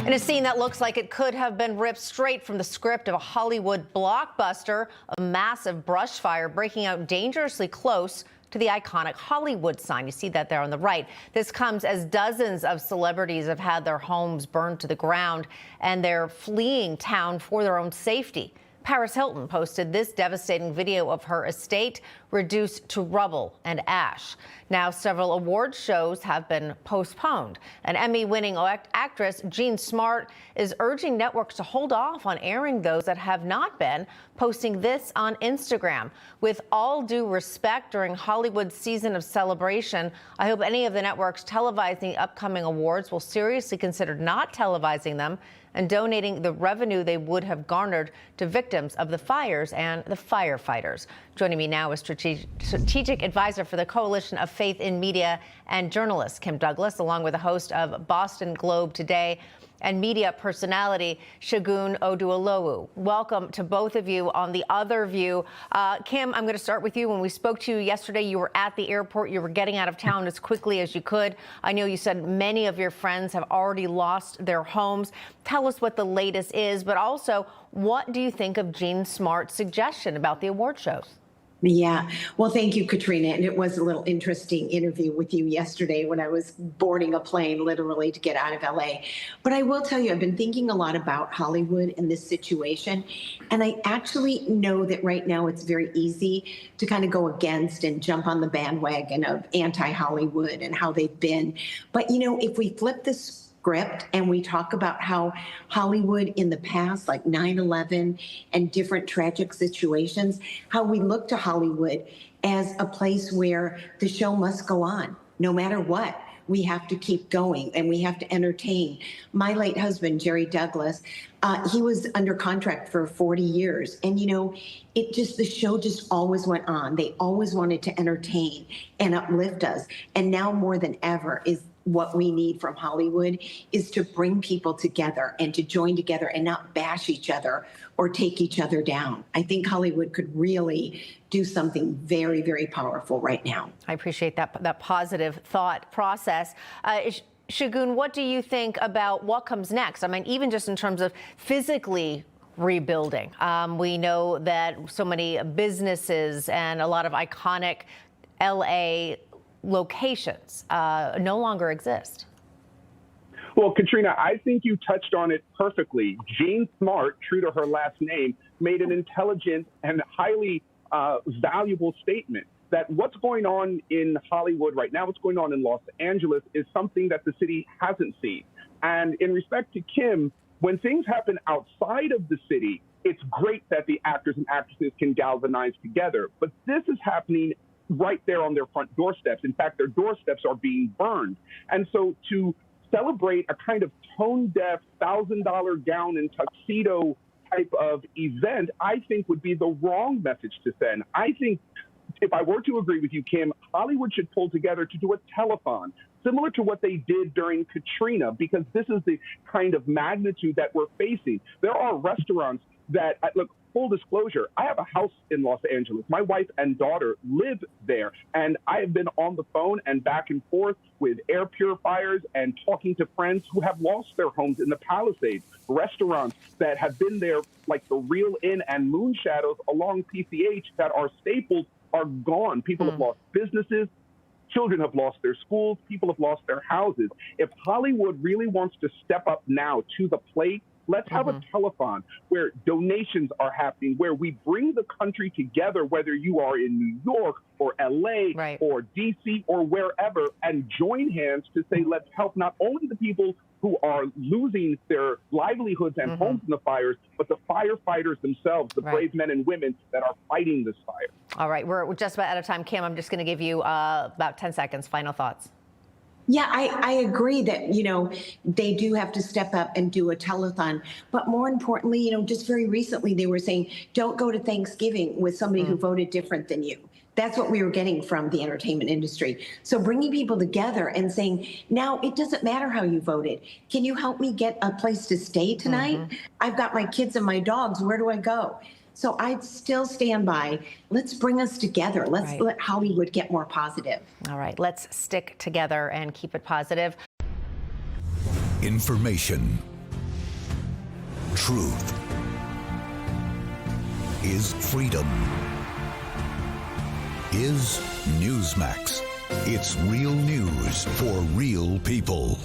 In a scene that looks like it could have been ripped straight from the script of a Hollywood blockbuster, a massive brush fire breaking out dangerously close to the iconic Hollywood sign. You see that there on the right. This comes as dozens of celebrities have had their homes burned to the ground, and they're fleeing town for their own safety. Paris Hilton posted this devastating video of her estate reduced to rubble and ash. Now, several award shows have been postponed. An Emmy-winning actress, Jean Smart, is urging networks to hold off on airing those that have not been, posting this on Instagram. With all due respect, during Hollywood's season of celebration, I hope any of the networks televising the upcoming awards will seriously consider not televising them and donating the revenue they would have garnered to victims of the fires and the firefighters. Joining me now is strategic advisor for the Coalition of Faith in Media and journalist Kim Douglas, along with the host of Boston Globe Today and media personality Segun Oduolowu. Welcome to both of you on The Other View. Kim, I'm going to start with you. When we spoke to you yesterday, you were at the airport. You were getting out of town as quickly as you could. I know you said many of your friends have already lost their homes. Tell us what the latest is, but also, what do you think of Jean Smart's suggestion about the award shows? Yeah. Well, thank you, Katrina. And it was a little interesting interview with you yesterday when I was boarding a plane, literally, to get out of LA. But I will tell you, I've been thinking a lot about Hollywood and this situation. And I actually know that right now it's very easy to kind of go against and jump on the bandwagon of anti-Hollywood and how they've been. But, you know, if we flip this script and we talk about how Hollywood in the past, like 9/11 and different tragic situations, how we look to Hollywood as a place where the show must go on. No matter what, we have to keep going and we have to entertain. My late husband, Jerry Douglas, he was under contract for 40 years. And, you know, the show just always went on. They always wanted to entertain and uplift us. And now more than ever is what we need from Hollywood is to bring people together and to join together and not bash each other or take each other down. I think Hollywood could really do something very, very powerful right now. I appreciate that positive thought process. Segun, what do you think about what comes next? I mean, even just in terms of physically rebuilding. We know that so many businesses and a lot of iconic LA locations no longer exist. Well, Katrina, I think you touched on it perfectly. Jean Smart, true to her last name, made an intelligent and highly valuable statement that what's going on in Hollywood right now, what's going on in Los Angeles, is something that the city hasn't seen. And in respect to Kim, when things happen outside of the city, it's great that the actors and actresses can galvanize together. But this is happening right there on their front doorsteps. In fact, their doorsteps are being burned. And so to celebrate a kind of tone-deaf, $1,000 gown and tuxedo type of event, I think would be the wrong message to send. I think if I were to agree with you, Kim, Hollywood should pull together to do a telethon, similar to what they did during Katrina, because this is the kind of magnitude that we're facing. There are restaurants that, look, full disclosure, I have a house in Los Angeles. My wife and daughter live there, and I have been on the phone and back and forth with air purifiers and talking to friends who have lost their homes in the Palisades. Restaurants that have been there, like the Real Inn and Moon Shadows along PCH, that are staples, are gone. People have lost businesses. Children have lost their schools. People have lost their houses. If Hollywood really wants to step up now to the plate, let's have a telethon where donations are happening, where we bring the country together, whether you are in New York or LA or DC or wherever, and join hands to say, let's help not only the people who are losing their livelihoods and homes in the fires, but the firefighters themselves, the brave men and women that are fighting this fire. All right, we're just about out of time. Kim, I'm just going to give you about 10 seconds. Final thoughts. Yeah, I agree that, you know, they do have to step up and do a telethon. But more importantly, you know, just very recently they were saying, don't go to Thanksgiving with somebody who voted different than you. That's what we were getting from the entertainment industry. So bringing people together and saying, now it doesn't matter how you voted. Can you help me get a place to stay tonight? I've got my kids and my dogs. Where do I go? So I'd still stand by. Let's bring us together. Let's let Hollywood get more positive. All right. Let's stick together and keep it positive. Information, truth is freedom. Is Newsmax. It's real news for real people.